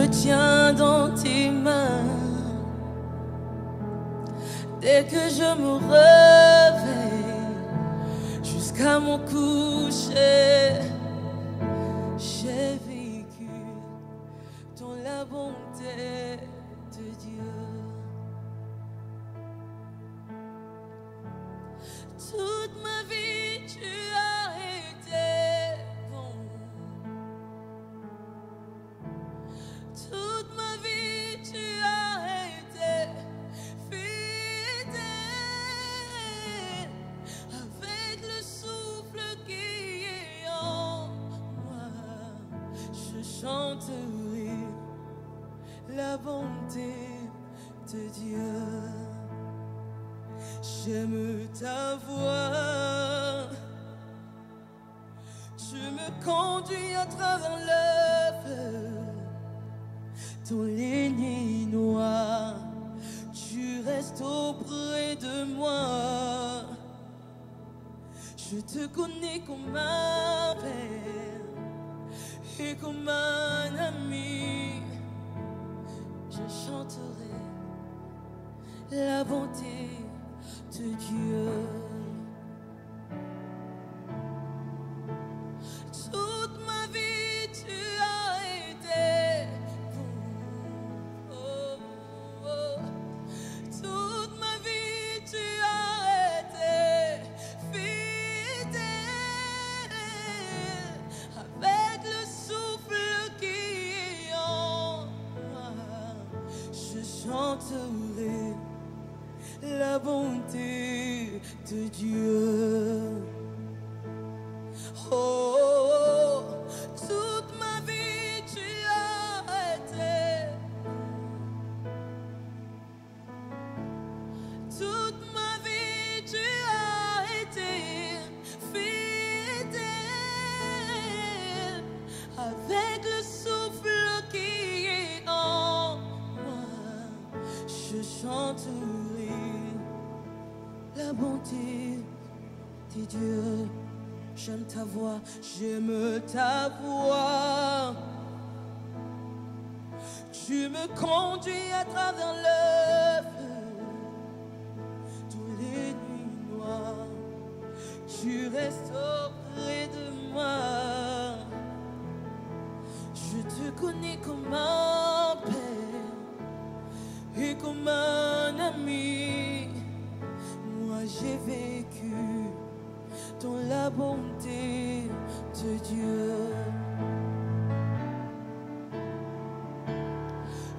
me tiens dans tes mains. Dès que je me réveille, jusqu'à mon coucher, j'ai vécu dans la bonté de Dieu. Toute ma vie, tu as été bon. Toute ma vie, tu as été fidèle. Avec le souffle qui est en moi, je chanterai la bonté de Dieu. J'aime ta voix. Tu me conduis à travers le feu. Dans les nuits noires, tu restes auprès de moi. Je te connais comme un père et comme un ami. Je chanterai la bonté de Dieu. Toute ma vie, tu as été bon. Oh, oh. Toute ma vie, tu as été fidèle. Avec le souffle qui est en moi, je chanterai la bonté de Dieu. Oh, oh, toute ma vie tu as été. Toute ma vie tu as été fidèle. Avec le souffle qui est en moi, je chanterai la bonté de Dieu. J'aime ta voix, j'aime ta voix. Tu me conduis à travers le feu. Tous les nuits noires, tu restes auprès de moi. Je te connais comme un père et comme un ami. Moi j'ai vécu dans la bonté de Dieu.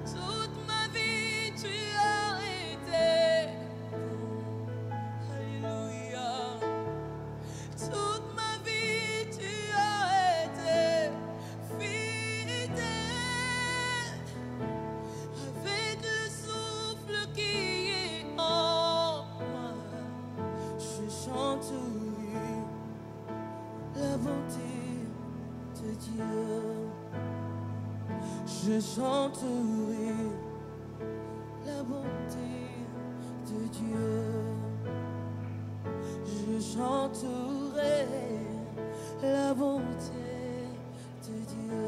Toute ma vie tu as été bon. Alléluia. Toute ma vie tu as été fidèle. Avec le souffle qui est en moi, je chanterai la bonté de Dieu. Je chanterai la bonté de Dieu. Je chanterai la bonté de Dieu.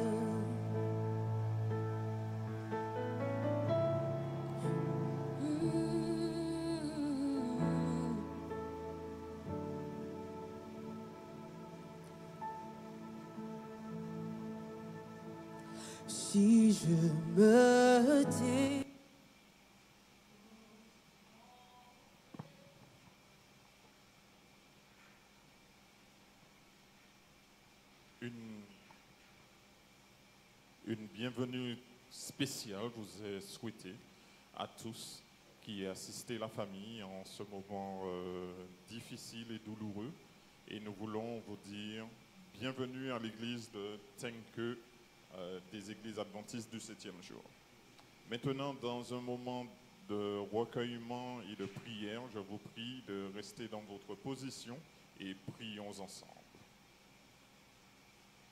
Si je me tais, une bienvenue spéciale vous est souhaitée à tous qui assistez la famille en ce moment difficile et douloureux. Et nous voulons vous dire bienvenue à l'église de Tenke, des églises adventistes du 7e jour. Maintenant, dans un moment de recueillement et de prière, je vous prie de rester dans votre position et prions ensemble.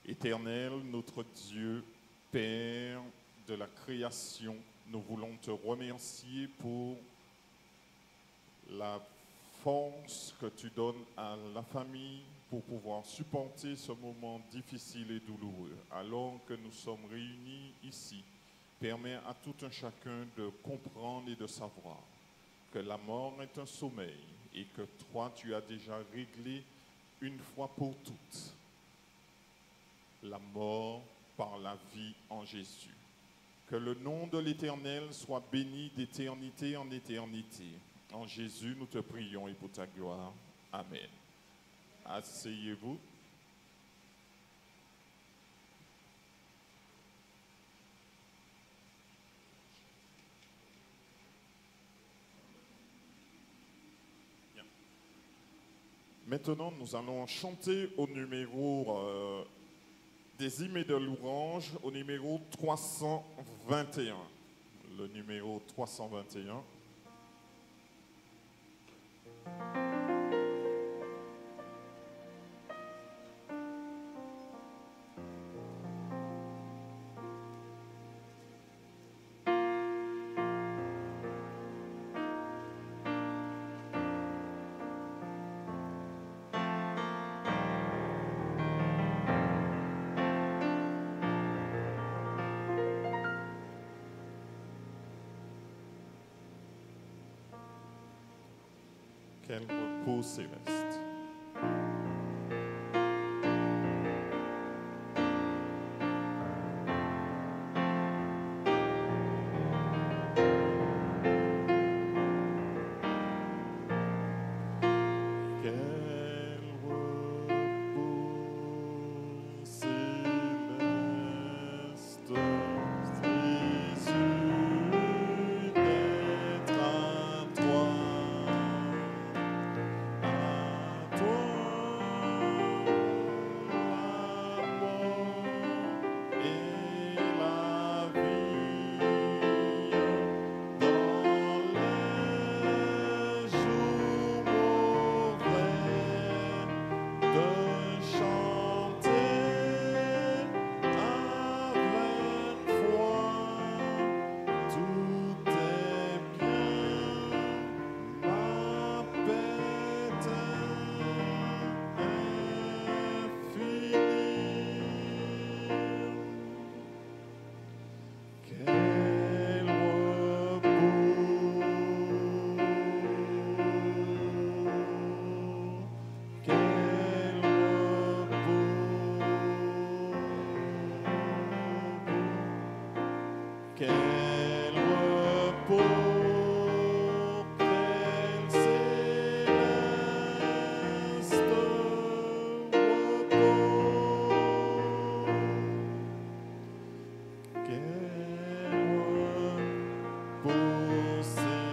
Éternel, notre Dieu, Père de la création, nous voulons te remercier pour la force que tu donnes à la famille pour pouvoir supporter ce moment difficile et douloureux. Alors que nous sommes réunis ici permet à tout un chacun de comprendre et de savoir que la mort est un sommeil et que toi, tu as déjà réglé une fois pour toutes la mort par la vie en Jésus. Que le nom de l'Éternel soit béni d'éternité en éternité. En Jésus, nous te prions et pour ta gloire. Amen. Asseyez-vous. Bien. Maintenant, nous allons chanter au numéro des hymnes et de louanges, au numéro 321. Le numéro 321. Quel repos céleste. Quel repos céleste. Jésus d'être à toi. Quel repos, quel céleste repos. Quel repos céleste,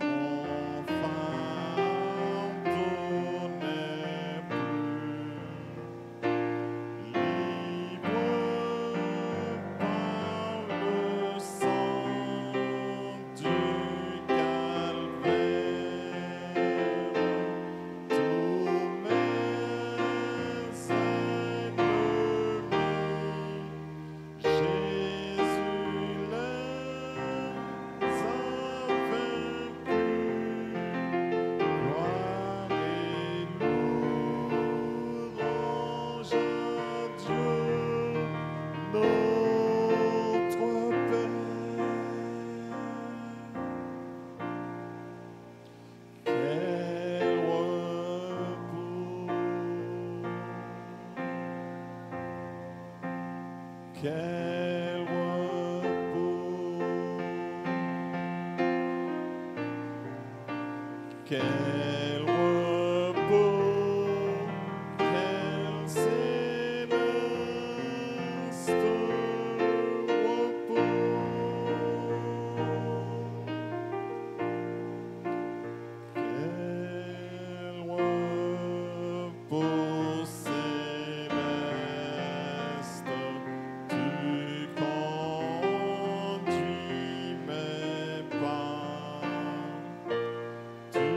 mon fardeau n'est plus. Libre par le sang du calvaire, tous mes ennemis, Jésus les a vaincus. Gloire et louange à Dieu, notre Père. Quel repos, quel repos, quel repos, quel céleste repos. Quel repos céleste, tu conduis mes pas, tu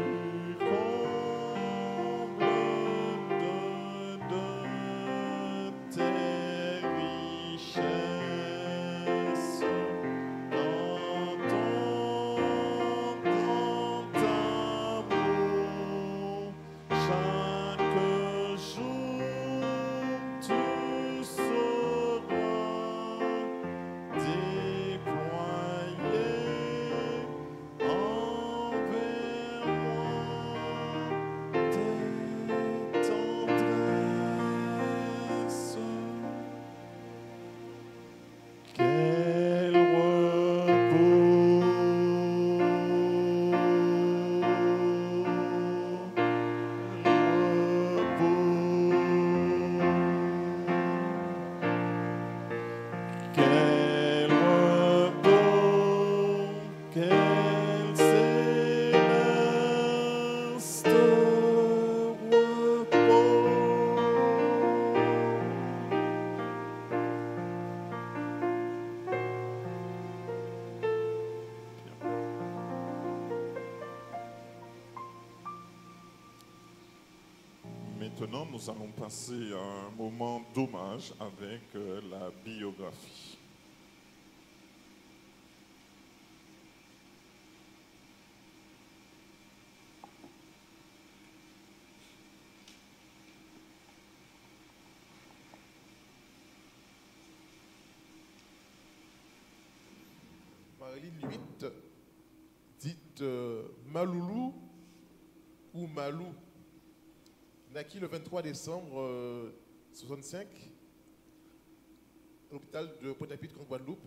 maintenant, nous allons passer à un moment d'hommage avec la biographie. Marilyn 8, dite Maloulou ou Malou, naquit le 23 décembre 65 à l'hôpital de Pointe-à-Pitre en Guadeloupe.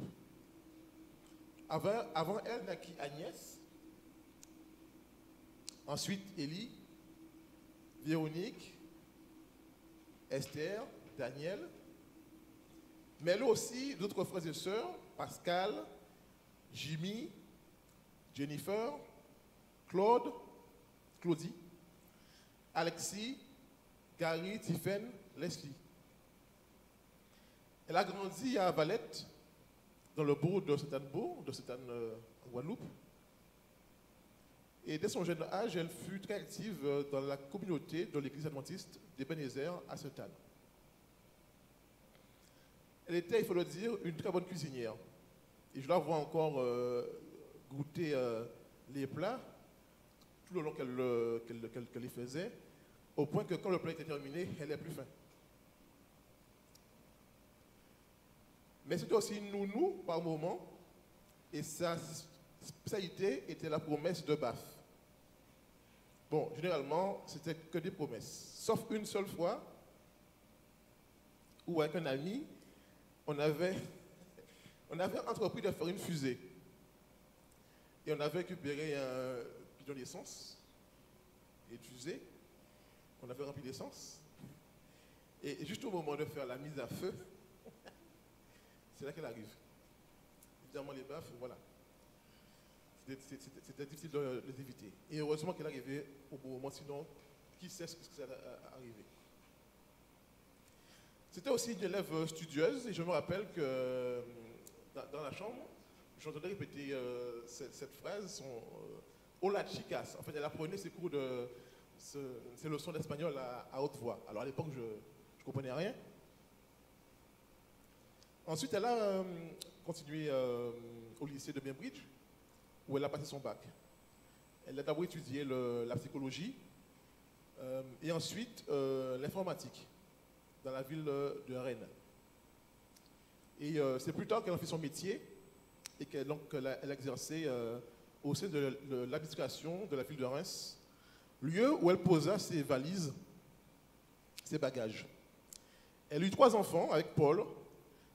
Avant elle naquit Agnès, ensuite Élie, Véronique, Esther, Daniel, mais elle a aussi d'autres frères et sœurs, Pascal, Jimmy, Jennifer, Claude, Claudie, Alexis, Gary, Tiffen, Leslie. Elle a grandi à Valette, dans le bourg de Sainte-Anne-Bourg, de Sainte-Anne en Guadeloupe. Et dès son jeune âge, elle fut très active dans la communauté de l'église adventiste d'Ebenezer à Sainte-Anne. Elle était, il faut le dire, une très bonne cuisinière. Et je la vois encore goûter les plats tout le long qu'elle les faisait, au point que quand le plat était terminé, elle n'avait plus faim. Mais c'était aussi une nounou par moment, et sa spécialité était la promesse de baf. Bon, généralement, c'était que des promesses, sauf une seule fois où avec un ami, on avait entrepris de faire une fusée. Et on avait récupéré un bidon d'essence et une fusée. On avait rempli d'essence. Et juste au moment de faire la mise à feu, c'est là qu'elle arrive. Évidemment, les baffes, voilà. C'était difficile de les éviter. Et heureusement qu'elle est arrivée au bon moment, sinon, qui sait ce qui serait arrivé. C'était aussi une élève studieuse, et je me rappelle que dans la chambre, j'entendais répéter cette phrase, Hola chicas. En fait, elle apprenait ses cours ses leçons d'espagnol à haute voix. Alors à l'époque, je ne comprenais rien. Ensuite, elle a continué au lycée de Bainbridge, où elle a passé son bac. Elle a d'abord étudié la psychologie et ensuite l'informatique dans la ville de Rennes. Et c'est plus tard qu'elle a fait son métier et qu'elle a exercé au sein de l'administration de la ville de Reims, lieu où elle posa ses valises, ses bagages. Elle a eu 3 enfants avec Paul,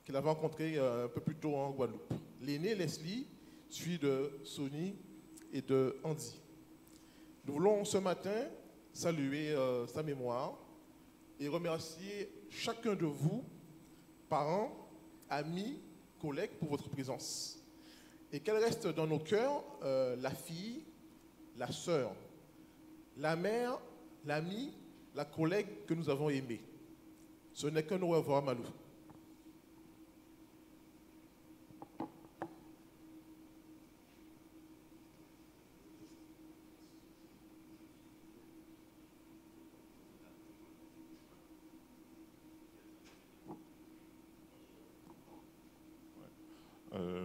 qu'elle avait rencontré un peu plus tôt en Guadeloupe. L'aîné, Leslie, suivi de Sonny et de Andy. Nous voulons ce matin saluer sa mémoire et remercier chacun de vous, parents, amis, collègues, pour votre présence. Et qu'elle reste dans nos cœurs la fille, la sœur, la mère, l'amie, la collègue que nous avons aimée. Ce n'est qu'un au revoir, Malou.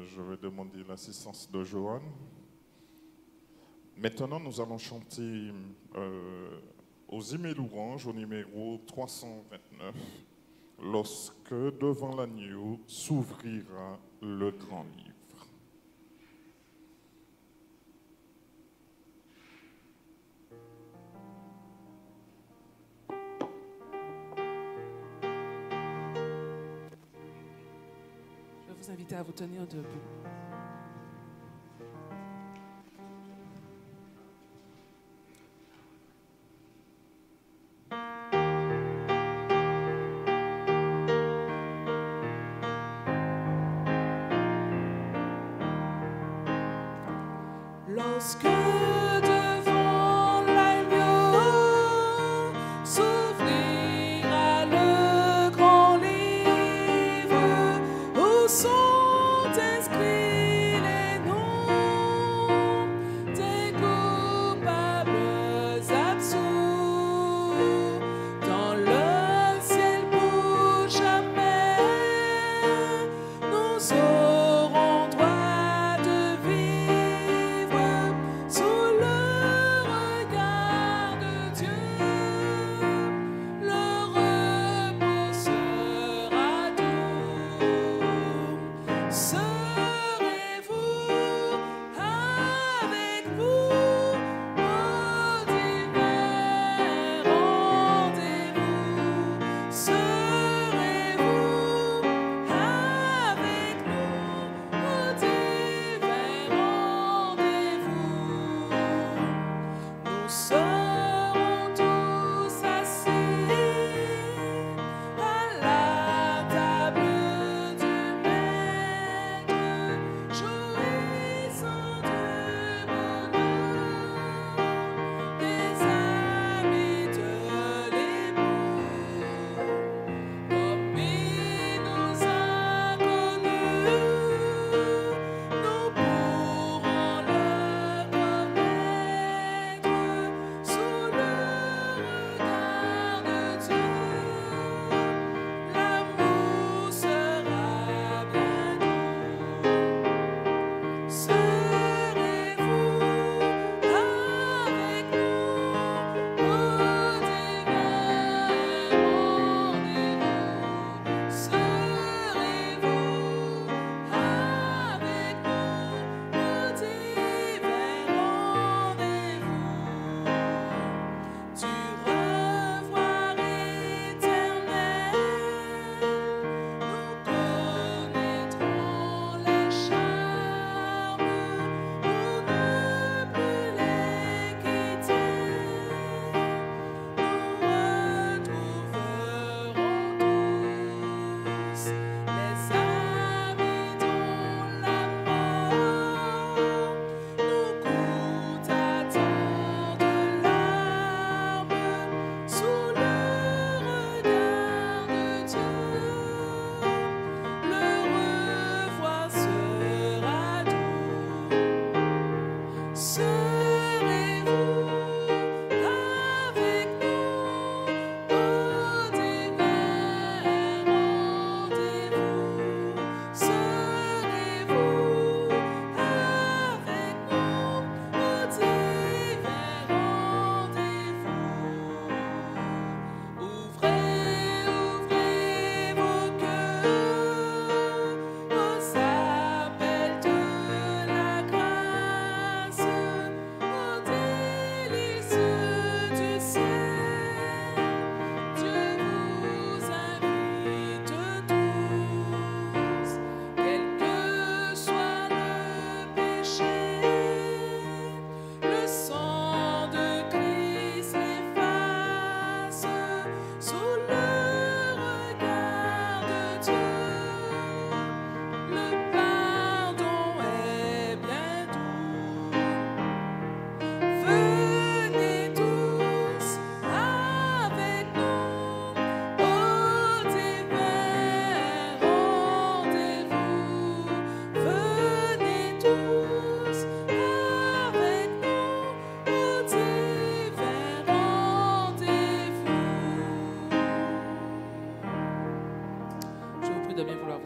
Je vais demander l'assistance de Johan. Maintenant, nous allons chanter aux Hymnes et louanges au numéro 329, lorsque devant l'agneau s'ouvrira le grand livre. Je vais vous inviter à vous tenir debout. Lorsque devant l'agneau s'ouvrira le grand livre où sont inscrits les noms des coupables absous, dans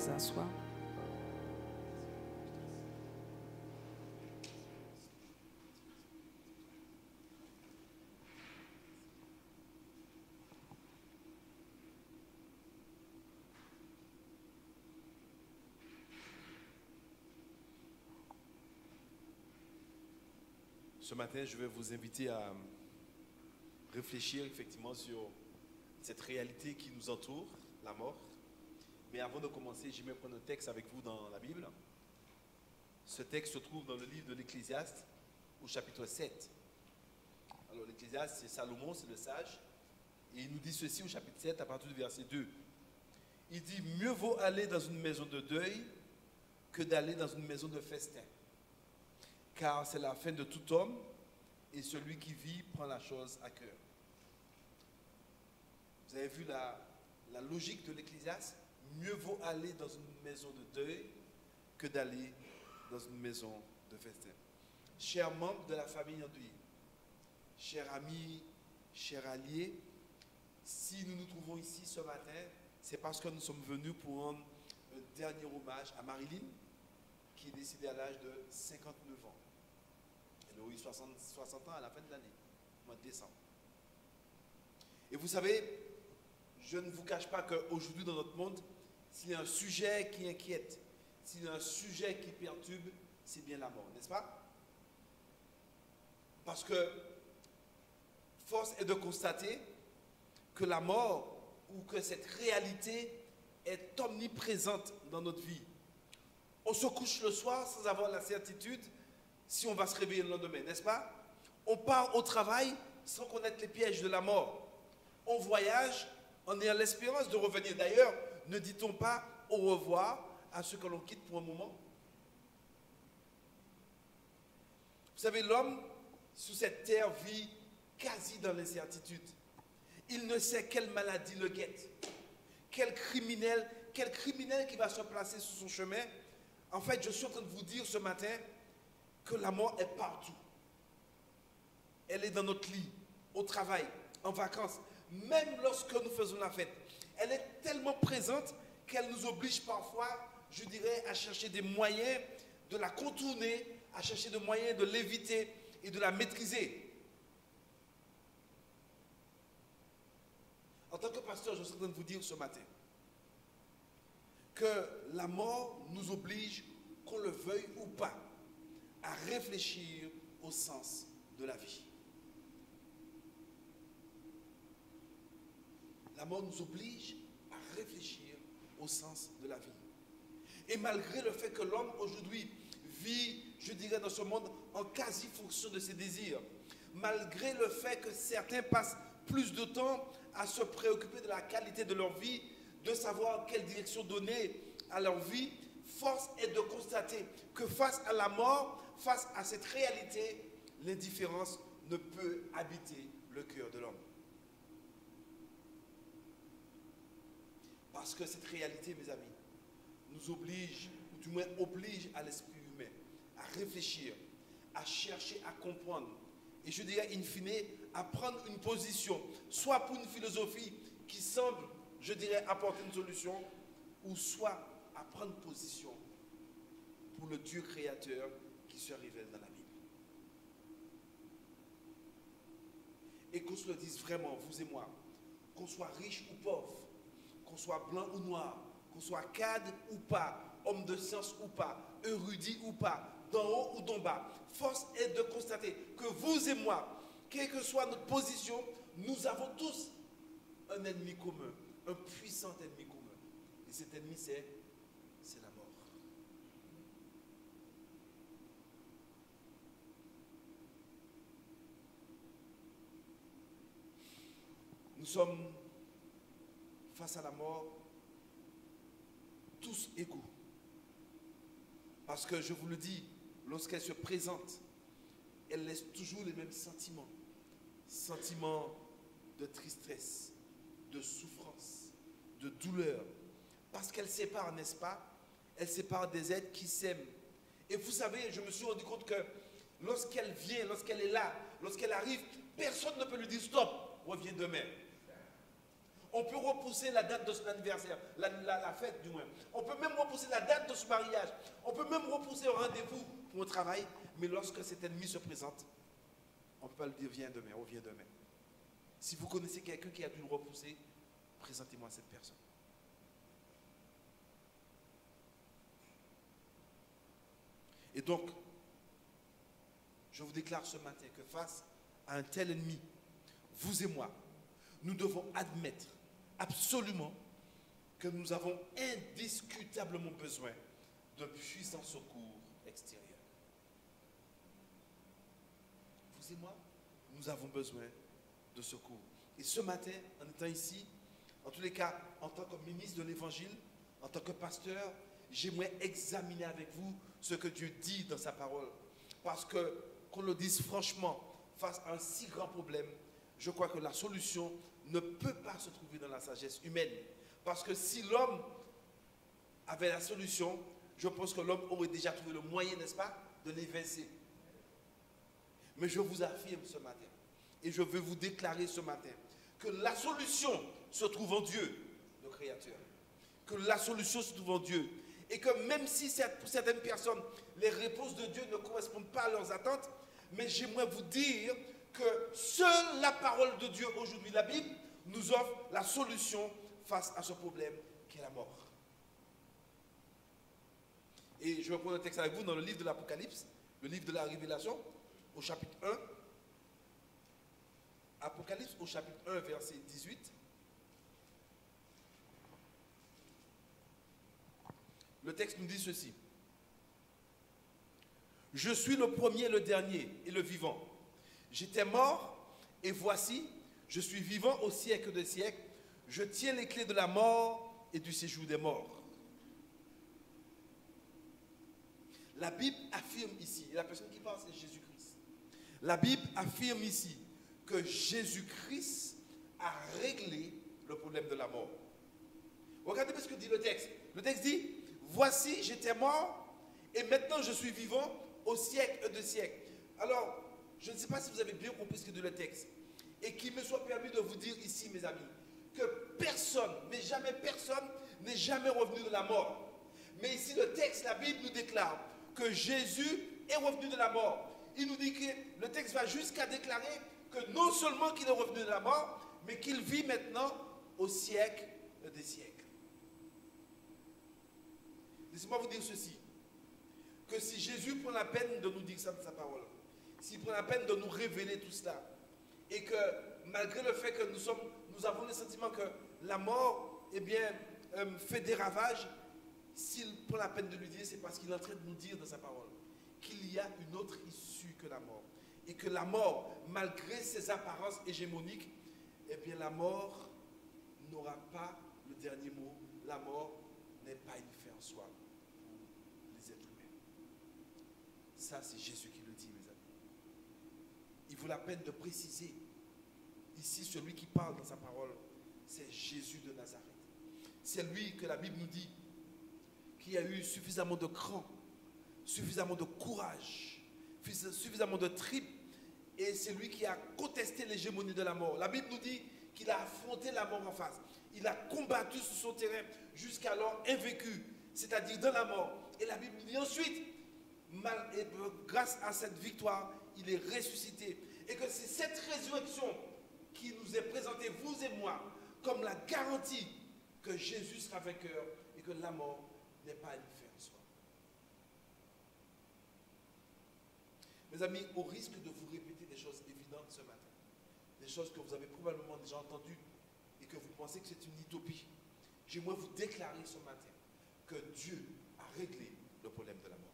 s'asseoir. Ce matin, je vais vous inviter à réfléchir effectivement sur cette réalité qui nous entoure, la mort. Mais avant de commencer, j'aimerais prendre un texte avec vous dans la Bible. Ce texte se trouve dans le livre de l'Ecclésiaste, au chapitre 7. Alors l'Ecclésiaste, c'est Salomon, c'est le sage. Et il nous dit ceci au chapitre 7, à partir du verset 2. Il dit, mieux vaut aller dans une maison de deuil que d'aller dans une maison de festin. Car c'est la fin de tout homme, et celui qui vit prend la chose à cœur. Vous avez vu la logique de l'Ecclésiaste? Mieux vaut aller dans une maison de deuil que d'aller dans une maison de festin. Chers membres de la famille endeuillée, chers amis, chers alliés, si nous nous trouvons ici ce matin, c'est parce que nous sommes venus pour rendre un dernier hommage à Marilyn, qui est décédée à l'âge de 59 ans. Elle a eu 60 ans à la fin de l'année, au mois de décembre. Et vous savez, je ne vous cache pas qu'aujourd'hui dans notre monde, s'il y a un sujet qui inquiète, s'il y a un sujet qui perturbe, c'est bien la mort, n'est-ce pas? Parce que force est de constater que la mort ou que cette réalité est omniprésente dans notre vie. On se couche le soir sans avoir la certitude si on va se réveiller le lendemain, n'est-ce pas? On part au travail sans connaître les pièges de la mort. On voyage en ayant l'espérance de revenir. D'ailleurs, ne dit-on pas au revoir à ceux que l'on quitte pour un moment? Vous savez, l'homme sur cette terre vit quasi dans l'incertitude. Il ne sait quelle maladie le guette, quel criminel qui va se placer sur son chemin. En fait, je suis en train de vous dire ce matin que la mort est partout. Elle est dans notre lit, au travail, en vacances, même lorsque nous faisons la fête. Elle est tellement présente qu'elle nous oblige parfois, je dirais, à chercher des moyens de la contourner, à chercher des moyens de l'éviter et de la maîtriser. En tant que pasteur, je suis en train de vous dire ce matin que la mort nous oblige, qu'on le veuille ou pas, à réfléchir au sens de la vie. La mort nous oblige à réfléchir au sens de la vie. Et malgré le fait que l'homme aujourd'hui vit, je dirais, dans ce monde en quasi-fonction de ses désirs, malgré le fait que certains passent plus de temps à se préoccuper de la qualité de leur vie, de savoir quelle direction donner à leur vie, force est de constater que face à la mort, face à cette réalité, l'indifférence ne peut habiter le cœur de l'homme. Parce que cette réalité, mes amis, nous oblige, ou du moins oblige à l'esprit humain, à réfléchir, à chercher à comprendre, et je dirais, in fine, à prendre une position, soit pour une philosophie qui semble, je dirais, apporter une solution, ou soit à prendre position pour le Dieu créateur qui se révèle dans la Bible. Et qu'on se le dise vraiment, vous et moi, qu'on soit riche ou pauvre, qu'on soit blanc ou noir, qu'on soit cadre ou pas, homme de science ou pas, érudit ou pas, d'en haut ou d'en bas, force est de constater que vous et moi, quelle que soit notre position, nous avons tous un ennemi commun, un puissant ennemi commun. Et cet ennemi, c'est la mort. Nous sommes face à la mort tous égaux. Parce que je vous le dis, lorsqu'elle se présente, elle laisse toujours les mêmes sentiments. Sentiments de tristesse, de souffrance, de douleur. Parce qu'elle sépare, n'est-ce pas? Elle sépare des êtres qui s'aiment. Et vous savez, je me suis rendu compte que lorsqu'elle vient, lorsqu'elle est là, lorsqu'elle arrive, personne ne peut lui dire stop, reviens demain. On peut repousser la date de son anniversaire, la fête du moins. On peut même repousser la date de son mariage. On peut même repousser un rendez-vous pour un travail. Mais lorsque cet ennemi se présente, on ne peut pas lui dire viens demain, reviens demain. Si vous connaissez quelqu'un qui a dû le repousser, présentez-moi cette personne. Et donc, je vous déclare ce matin que face à un tel ennemi, vous et moi, nous devons admettre absolument que nous avons indiscutablement besoin d'un puissant secours extérieur. Vous et moi, nous avons besoin de secours. Et ce matin, en étant ici, en tous les cas, en tant que ministre de l'Évangile, en tant que pasteur, j'aimerais examiner avec vous ce que Dieu dit dans sa parole. Parce que, qu'on le dise franchement, face à un si grand problème, je crois que la solution ne peut pas se trouver dans la sagesse humaine. Parce que si l'homme avait la solution, je pense que l'homme aurait déjà trouvé le moyen, n'est-ce pas, de l'évincer. Mais je vous affirme ce matin, et je veux vous déclarer ce matin, que la solution se trouve en Dieu, le Créateur. Que la solution se trouve en Dieu. Et que même si pour certaines personnes, les réponses de Dieu ne correspondent pas à leurs attentes, mais j'aimerais vous dire que seule la parole de Dieu aujourd'hui, la Bible, nous offre la solution face à ce problème qui est la mort. Et je vais prendre un texte avec vous dans le livre de l'Apocalypse, le livre de la Révélation, au chapitre 1. Apocalypse au chapitre 1, verset 18. Le texte nous dit ceci. Je suis le premier, le dernier et le vivant. J'étais mort et voici, je suis vivant au siècle des siècles. Je tiens les clés de la mort et du séjour des morts. La Bible affirme ici, et la personne qui parle c'est Jésus-Christ. La Bible affirme ici que Jésus-Christ a réglé le problème de la mort. Regardez bien ce que dit le texte. Le texte dit, voici j'étais mort et maintenant je suis vivant au siècle de siècles. Alors, je ne sais pas si vous avez bien compris ce que dit le texte. Et qu'il me soit permis de vous dire ici, mes amis, que personne, mais jamais personne, n'est jamais revenu de la mort. Mais ici, le texte, la Bible nous déclare que Jésus est revenu de la mort. Il nous dit que le texte va jusqu'à déclarer que non seulement qu'il est revenu de la mort, mais qu'il vit maintenant au siècle des siècles. Laissez-moi vous dire ceci, que si Jésus prend la peine de nous dire ça de sa parole, s'il prend la peine de nous révéler tout cela, et que malgré le fait que nous avons le sentiment que la mort fait des ravages, s'il prend la peine de lui dire, c'est parce qu'il est en train de nous dire dans sa parole qu'il y a une autre issue que la mort. Et que la mort, malgré ses apparences hégémoniques, eh bien la mort n'aura pas le dernier mot. La mort n'est pas une fin en soi pour les êtres humains. Ça, c'est Jésus qui le dit, mes amis. Il vaut la peine de préciser. Ici, celui qui parle dans sa parole, c'est Jésus de Nazareth. C'est lui que la Bible nous dit qui a eu suffisamment de cran, suffisamment de courage, suffisamment de tripes, et c'est lui qui a contesté l'hégémonie de la mort. La Bible nous dit qu'il a affronté la mort en face. Il a combattu sur son terrain jusqu'alors invaincu, c'est-à-dire dans la mort. Et la Bible nous dit ensuite, grâce à cette victoire, il est ressuscité. Et que c'est cette résurrection qui nous est présentée, vous et moi, comme la garantie que Jésus sera vainqueur et que la mort n'est pas une fin en soi. Mes amis, au risque de vous répéter des choses évidentes ce matin, des choses que vous avez probablement déjà entendues et que vous pensez que c'est une utopie, j'aimerais vous déclarer ce matin que Dieu a réglé le problème de la mort.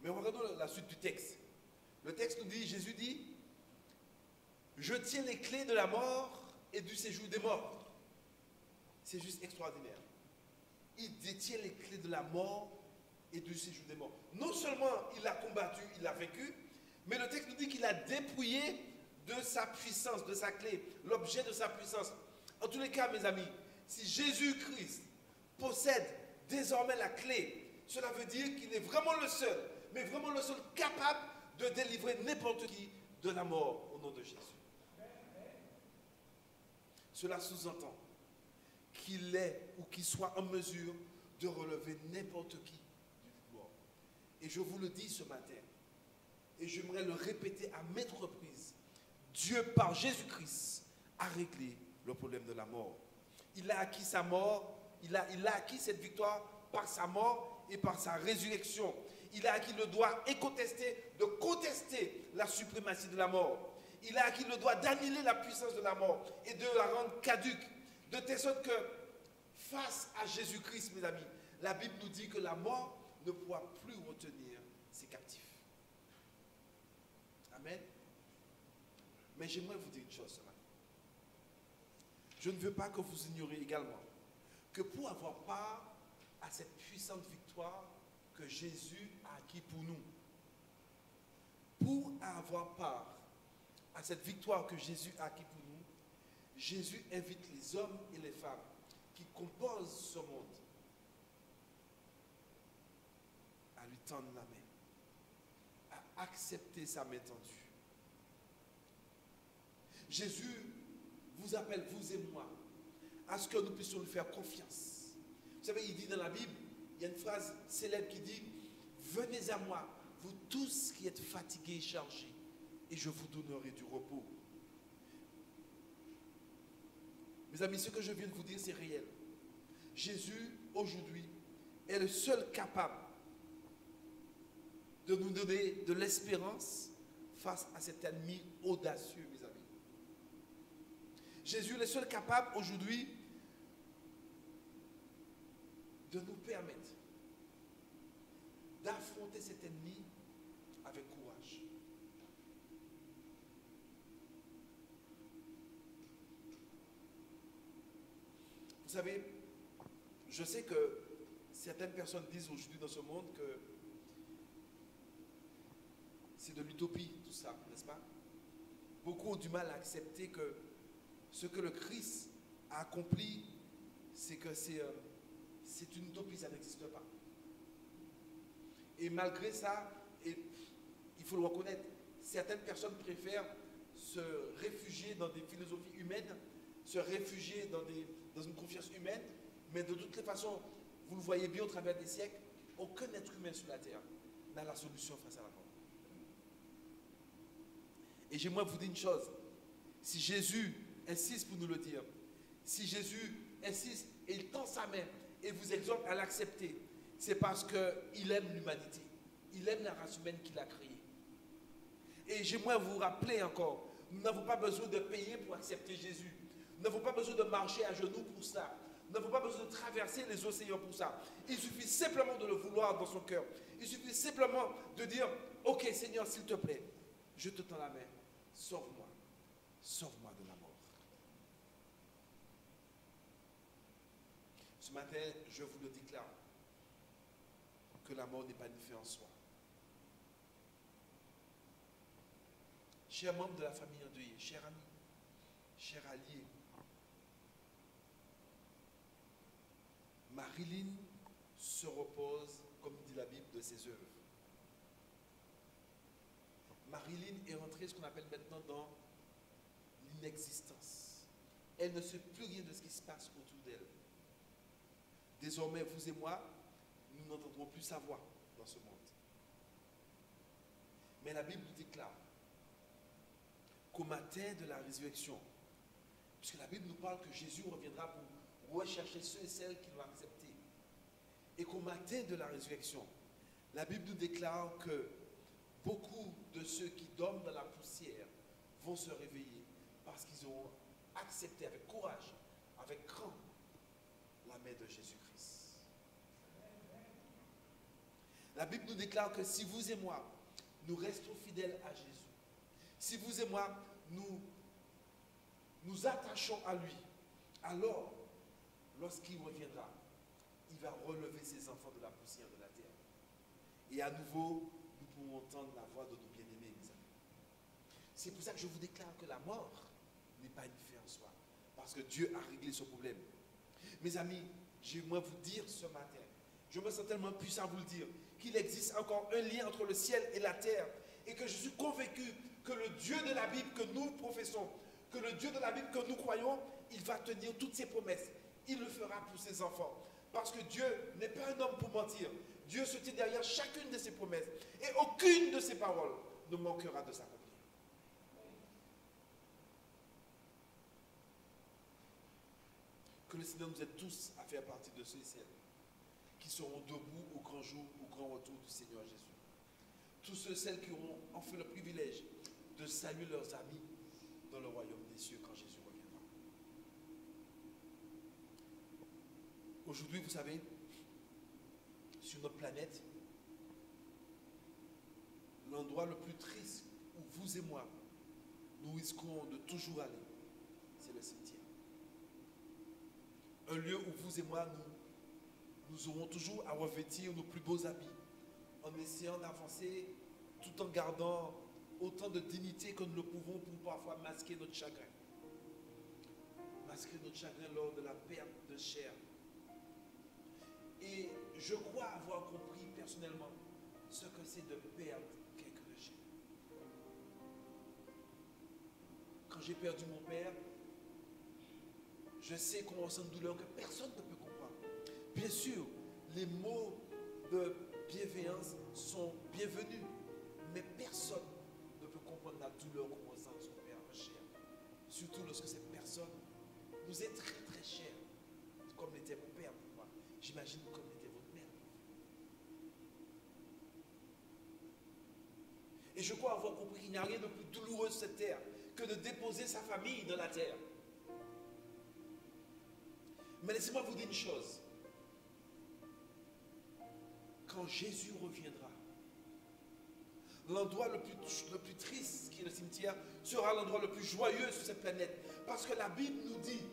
Mais regardons la suite du texte. Le texte nous dit, Jésus dit, je tiens les clés de la mort et du séjour des morts. C'est juste extraordinaire. Il détient les clés de la mort et du séjour des morts. Non seulement il a combattu, il a vaincu, mais le texte nous dit qu'il a dépouillé de sa puissance, de sa clé, l'objet de sa puissance. En tous les cas, mes amis, si Jésus-Christ possède désormais la clé, cela veut dire qu'il est vraiment le seul, mais vraiment le seul capable de délivrer n'importe qui de la mort au nom de Jésus. Cela sous-entend qu'il est ou qu'il soit en mesure de relever n'importe qui du mort. Et je vous le dis ce matin, et j'aimerais le répéter à maintes reprises, Dieu par Jésus-Christ a réglé le problème de la mort. Il a acquis sa mort, il a acquis cette victoire par sa mort et par sa résurrection. Il a acquis le droit incontesté de contester la suprématie de la mort. Il a acquis le droit d'annuler la puissance de la mort et de la rendre caduque. De telle sorte que, face à Jésus-Christ, mes amis, la Bible nous dit que la mort ne pourra plus retenir ses captifs. Amen. Mais j'aimerais vous dire une chose ce matin. Je ne veux pas que vous ignoriez également que pour avoir part à cette puissante victoire que Jésus a acquis pour nous, pour avoir part à cette victoire que Jésus a acquis pour nous, Jésus invite les hommes et les femmes qui composent ce monde à lui tendre la main, à accepter sa main tendue. Jésus vous appelle, vous et moi, à ce que nous puissions lui faire confiance. Vous savez, il dit dans la Bible, il y a une phrase célèbre qui dit « Venez à moi, vous tous qui êtes fatigués et chargés, et je vous donnerai du repos. » Mes amis, ce que je viens de vous dire, c'est réel. Jésus, aujourd'hui, est le seul capable de nous donner de l'espérance face à cet ennemi audacieux, mes amis. Jésus est le seul capable aujourd'hui de nous permettre d'affronter cet ennemi avec courage. Vous savez, je sais que certaines personnes disent aujourd'hui dans ce monde que c'est de l'utopie tout ça, n'est-ce pas? Beaucoup ont du mal à accepter que ce que le Christ a accompli, c'est que c'est une utopie, ça n'existe pas. Et malgré ça, et il faut le reconnaître, certaines personnes préfèrent se réfugier dans des philosophies humaines, se réfugier dans une confiance humaine, mais de toutes les façons, vous le voyez bien au travers des siècles, aucun être humain sur la terre n'a la solution face à la mort. Et j'aimerais vous dire une chose, si Jésus insiste pour nous le dire, si Jésus insiste et il tend sa main et vous exhorte à l'accepter, c'est parce qu'il aime l'humanité. Il aime la race humaine qu'il a créée. Et j'aimerais vous rappeler encore, nous n'avons pas besoin de payer pour accepter Jésus. Nous n'avons pas besoin de marcher à genoux pour ça. Nous n'avons pas besoin de traverser les océans pour ça. Il suffit simplement de le vouloir dans son cœur. Il suffit simplement de dire, ok Seigneur, s'il te plaît, je te tends la main, sauve-moi, sauve-moi de la mort. Ce matin, je vous le déclare, que la mort n'est pas une fin en soi. Chers membres de la famille endeuillée, chers amis, chers alliés, Marilyn se repose, comme dit la Bible, de ses œuvres. Marilyn est rentrée ce qu'on appelle maintenant dans l'inexistence. Elle ne sait plus rien de ce qui se passe autour d'elle. Désormais, vous et moi, nous n'entendrons plus sa voix dans ce monde. Mais la Bible nous déclare qu'au matin de la résurrection, puisque la Bible nous parle que Jésus reviendra pour rechercher ceux et celles qui l'ont accepté, et qu'au matin de la résurrection, la Bible nous déclare que beaucoup de ceux qui dorment dans la poussière vont se réveiller parce qu'ils auront accepté avec courage, avec cran, la main de Jésus-Christ. La Bible nous déclare que si vous et moi, nous restons fidèles à Jésus, si vous et moi, nous attachons à lui, alors, lorsqu'il reviendra, il va relever ses enfants de la poussière de la terre. Et à nouveau, nous pourrons entendre la voix de nos bien-aimés, mes amis. C'est pour ça que je vous déclare que la mort n'est pas une fin en soi, parce que Dieu a réglé ce problème. Mes amis, j'aimerais vous dire ce matin, je me sens tellement puissant à vous le dire, qu'il existe encore un lien entre le ciel et la terre, et que je suis convaincu que le Dieu de la Bible que nous professons, que le Dieu de la Bible que nous croyons, il va tenir toutes ses promesses. Il le fera pour ses enfants. Parce que Dieu n'est pas un homme pour mentir. Dieu se tient derrière chacune de ses promesses. Et aucune de ses paroles ne manquera de s'accomplir. Que le Seigneur nous aide tous à faire partie de ceux et celles qui seront debout au grand jour, au grand retour du Seigneur Jésus. Tous ceux et celles qui auront enfin le privilège de saluer leurs amis dans le royaume des cieux quand Jésus reviendra. Aujourd'hui, vous savez, sur notre planète, l'endroit le plus triste où vous et moi, nous risquons de toujours aller, c'est le cimetière. Un lieu où vous et moi, nous aurons toujours à revêtir nos plus beaux habits, en essayant d'avancer tout en gardant autant de dignité que nous le pouvons pour parfois masquer notre chagrin. Masquer notre chagrin lors de la perte de chair. Et je crois avoir compris personnellement ce que c'est de perdre quelque de chair. Quand j'ai perdu mon père, je sais qu'on ressent une douleur que personne ne peut comprendre. Bien sûr, les mots de bienveillance sont bienvenus, mais personne ne peut comprendre la douleur qu'on ressent de son père en chair. Surtout lorsque cette personne nous est très très chère, comme l'était mon père. Et je crois avoir compris qu'il n'y a rien de plus douloureux sur cette terre que de déposer sa famille dans la terre. Mais laissez-moi vous dire une chose. Quand Jésus reviendra, l'endroit le plus triste, qui est le cimetière, sera l'endroit le plus joyeux sur cette planète. Parce que la Bible nous dit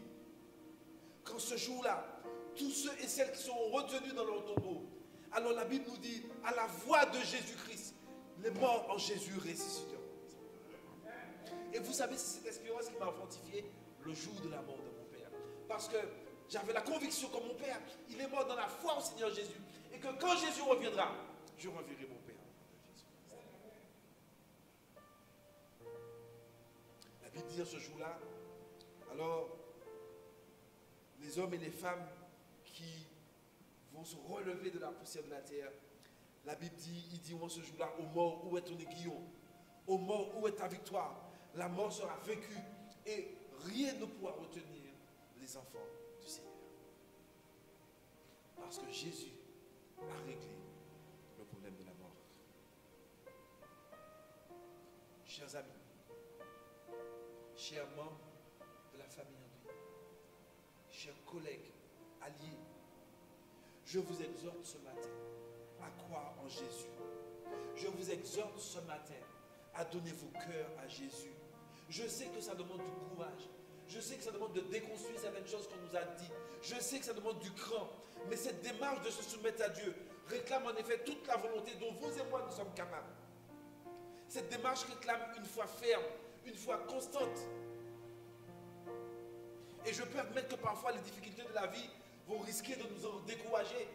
qu'en ce jour-là, tous ceux et celles qui seront retenus dans leur tombeau, alors la Bible nous dit, à la voix de Jésus-Christ, les morts en Jésus ressusciteront. Et vous savez, c'est cette espérance qui m'a fortifié le jour de la mort de mon père. Parce que j'avais la conviction que mon père, il est mort dans la foi au Seigneur Jésus. Et que quand Jésus reviendra, je reverrai mon père. La Bible dit en ce jour-là, alors, les hommes et les femmes qui vont se relever de la poussière de la terre, la Bible dit, il dit en ce jour-là, ô mort, où est ton aiguillon? Ô mort, où est ta victoire? La mort sera vaincue et rien ne pourra retenir les enfants du Seigneur. Parce que Jésus a réglé le problème de la mort. Chers amis, chers membres de la famille en Dieu, chers collègues, alliés, je vous exhorte ce matin à croire en Jésus. Je vous exhorte ce matin à donner vos cœurs à Jésus. Je sais que ça demande du courage. Je sais que ça demande de déconstruire certaines choses qu'on nous a dit. Je sais que ça demande du cran. Mais cette démarche de se soumettre à Dieu réclame en effet toute la volonté dont vous et moi nous sommes capables. Cette démarche réclame une foi ferme, une foi constante. Et je peux admettre que parfois les difficultés de la vie vont risquer de nous en décourager.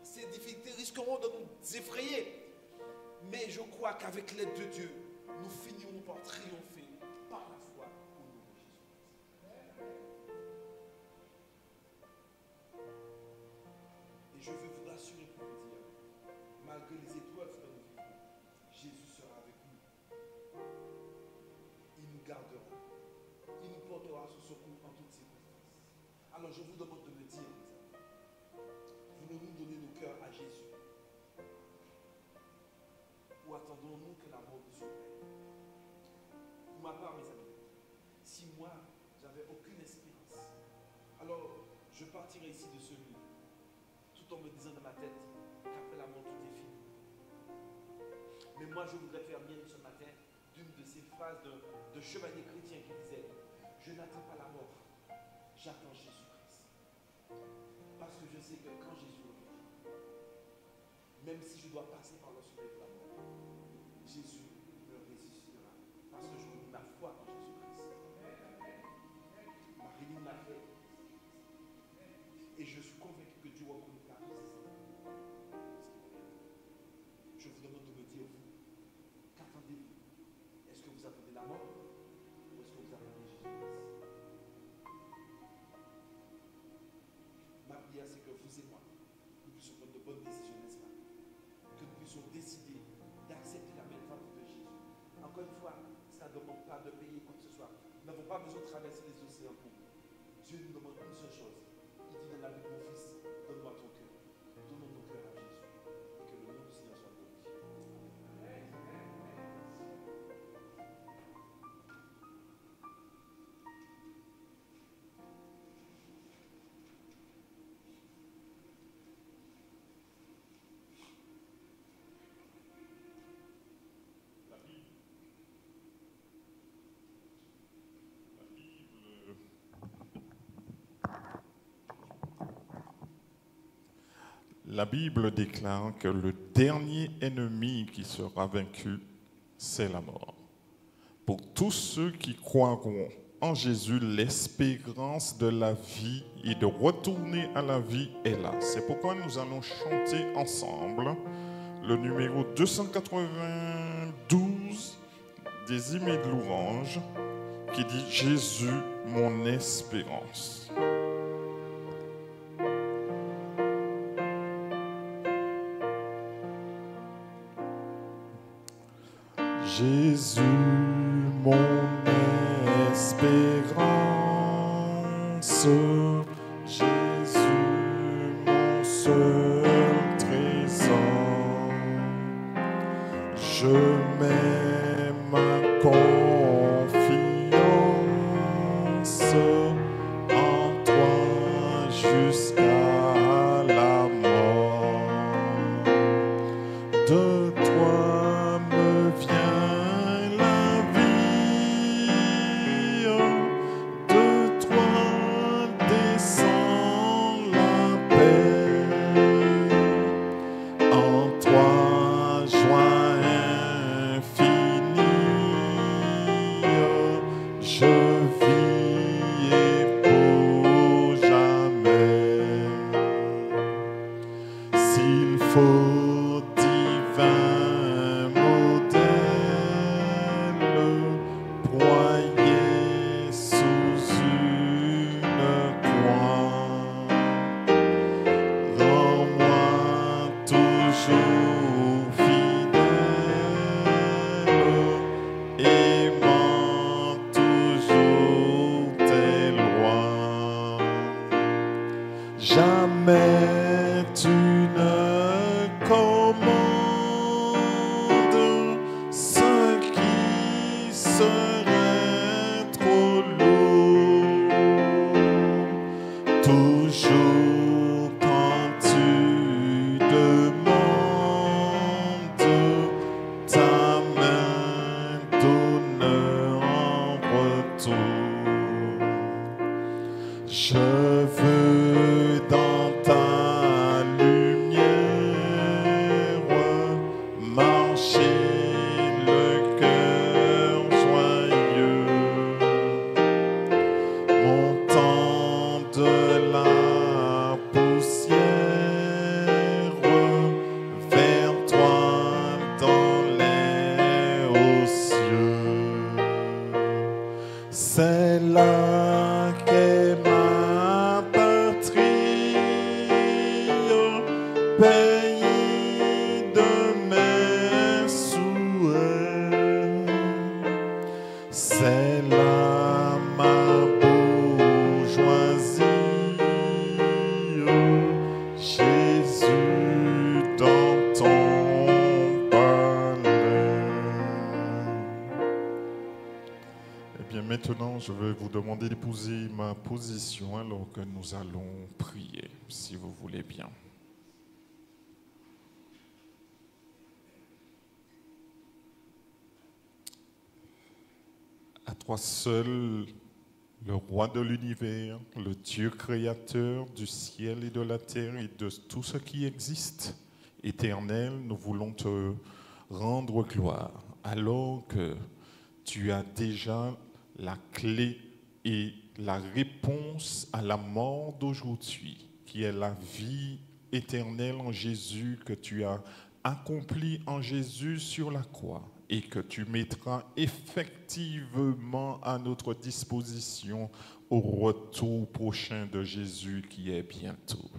Ces difficultés risqueront de nous effrayer. Mais je crois qu'avec l'aide de Dieu, nous finirons par triompher par la foi au nom de Jésus. Et je veux vous rassurer pour vous dire, malgré les épreuves que nous vivons, Jésus sera avec nous. Il nous gardera. Il nous portera sous secours en toutes circonstances. Alors je vous demande de me dire, mes amis, voulons-nous donner nos cœurs à Jésus? Ou attendons-nous que la mort nous surprenne? Pour ma part, mes amis, si moi, j'avais aucune espérance, alors je partirais ici de ce lieu, tout en me disant dans ma tête qu'après la mort, tout est fini. Mais moi, je voudrais faire mienne ce matin d'une de ces phrases de chevalier chrétien qui disait « Je n'attends pas la mort, j'attends Jésus-Christ. » Parce que je sais que quand Jésus revient, même si je dois passer par le sommet de la mort, Jésus me ressuscitera. Parce que je mets ma foi en Jésus-Christ. Marie l'a fait. Et je suis convaincu que Dieu reconnaîtra tous ses enfants. Je vous demande de me dire, vous, qu'attendez-vous? Est-ce que vous attendez la mort? Ou est-ce que vous attendez Jésus-Christ? Ma prière, c'est que vous et moi, nous puissions prendre de bonnes décisions, n'est-ce pas? Que nous puissions décider d'accepter la bienfaisance de Jésus. Encore une fois, ça ne demande pas de payer quoi que ce soit. Nous n'avons pas besoin de traverser les océans pour nous. Dieu nous demande une seule chose. Il dit dans la Bible, mon fils, donne-moi ton cœur. Donnons nos cœurs à Jésus. Et que le nom du Seigneur soit glorifié. La Bible déclare que le dernier ennemi qui sera vaincu, c'est la mort. Pour tous ceux qui croiront en Jésus, l'espérance de la vie et de retourner à la vie est là. C'est pourquoi nous allons chanter ensemble le numéro 292 des hymnes de louange qui dit « Jésus, mon espérance ». Jésus, mon espérance, Jésus, mon seul trésor, je mets jusqu'à la mort. De toi me vient la vie, de toi descend la paix. En toi joie infinie, je vis et pour jamais. S'il faut divin modèle, broyé sous une croix, rends-moi toujours fidèle, aimant toujours tes lois. Jamais tu ne commandes ce qui serait trop lourd. Toujours quand tu demandes, ta main donne en retour. Je veux dans ta lumière marcher le cœur joyeux, montant de la poussière vers toi dans les hauts cieux. C'est là qu'est ma patrie, pays de mes souhaits. C'est là ma bourgeoisie, Jésus dans ton palais. Eh bien, maintenant, je vais vous demander d'épouser ma position alors que nous allons prier, si vous voulez bien. À toi seul, le roi de l'univers, le Dieu créateur du ciel et de la terre et de tout ce qui existe, éternel, nous voulons te rendre gloire, alors que tu as déjà la clé et la réponse à la mort d'aujourd'hui, qui est la vie éternelle en Jésus, que tu as accompli en Jésus sur la croix et que tu mettras effectivement à notre disposition au retour prochain de Jésus qui est bientôt.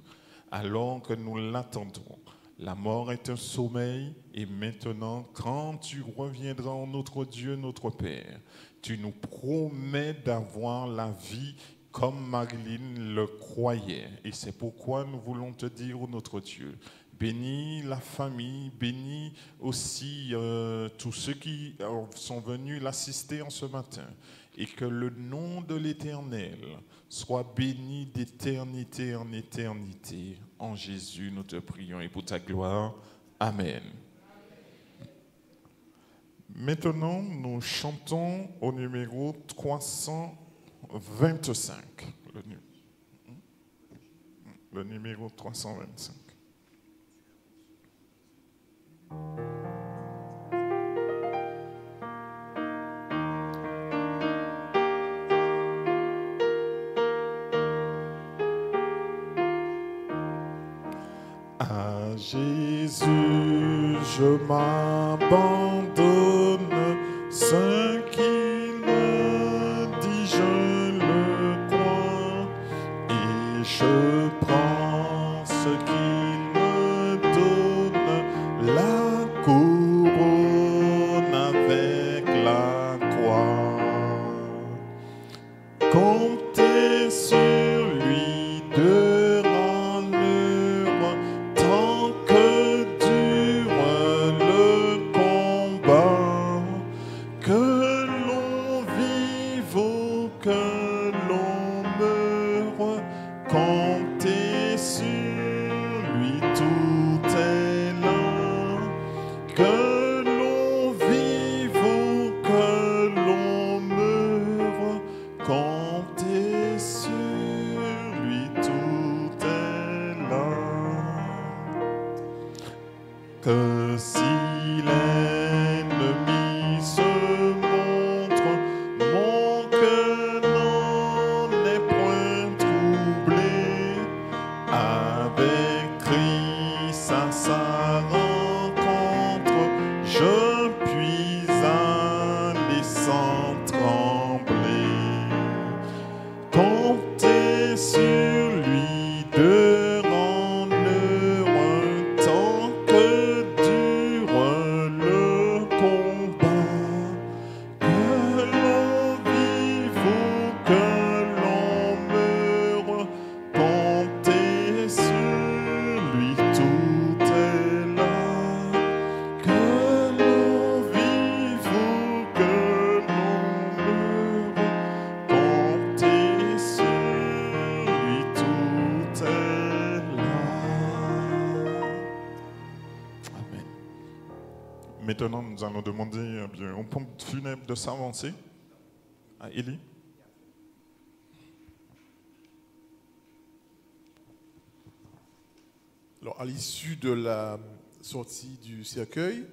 Alors que nous l'attendons, la mort est un sommeil et maintenant, quand tu reviendras en notre Dieu, notre Père, tu nous promets d'avoir la vie comme Marilyn le croyait. Et c'est pourquoi nous voulons te dire, oh notre Dieu, bénis la famille, bénis aussi tous ceux qui sont venus l'assister en ce matin. Et que le nom de l'Éternel soit béni d'éternité en éternité. En Jésus, nous te prions et pour ta gloire. Amen. Maintenant, nous chantons au numéro 325. Le numéro 325. À Jésus, je m'abandonne, ce qu'il me dit, je le crois, et je prends ce qu'il me donne, la couronne avec la croix. Comptez sur lui durant l'heure, tant que dure le combat. que si l'ennemi se montre, mon cœur n'en est point troublé. Avec Christ à sa rencontre, je puis aller sans trembler. Comptez sur lui durant l'heure, tant que dure le combat. Que l'on vive ou que l'on meure, comptez sur lui, tout est là. Que l'on vive ou que l'on meure, comptez sur lui, tout est là. Amen. Maintenant, nous allons demander au pompe funèbre de s'avancer. À Élie. Alors, à l'issue de la sortie du cercueil,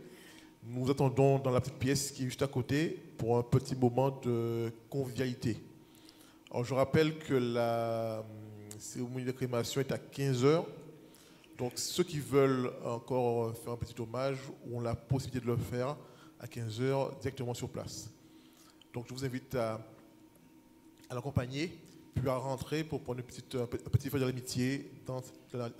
nous attendons dans la petite pièce qui est juste à côté pour un petit moment de convivialité. Alors, je rappelle que la cérémonie de crémation est à 15h. Donc, ceux qui veulent encore faire un petit hommage ont la possibilité de le faire à 15h directement sur place. Donc, je vous invite à l'accompagner, puis à rentrer pour prendre un petit feu de l'amitié dans la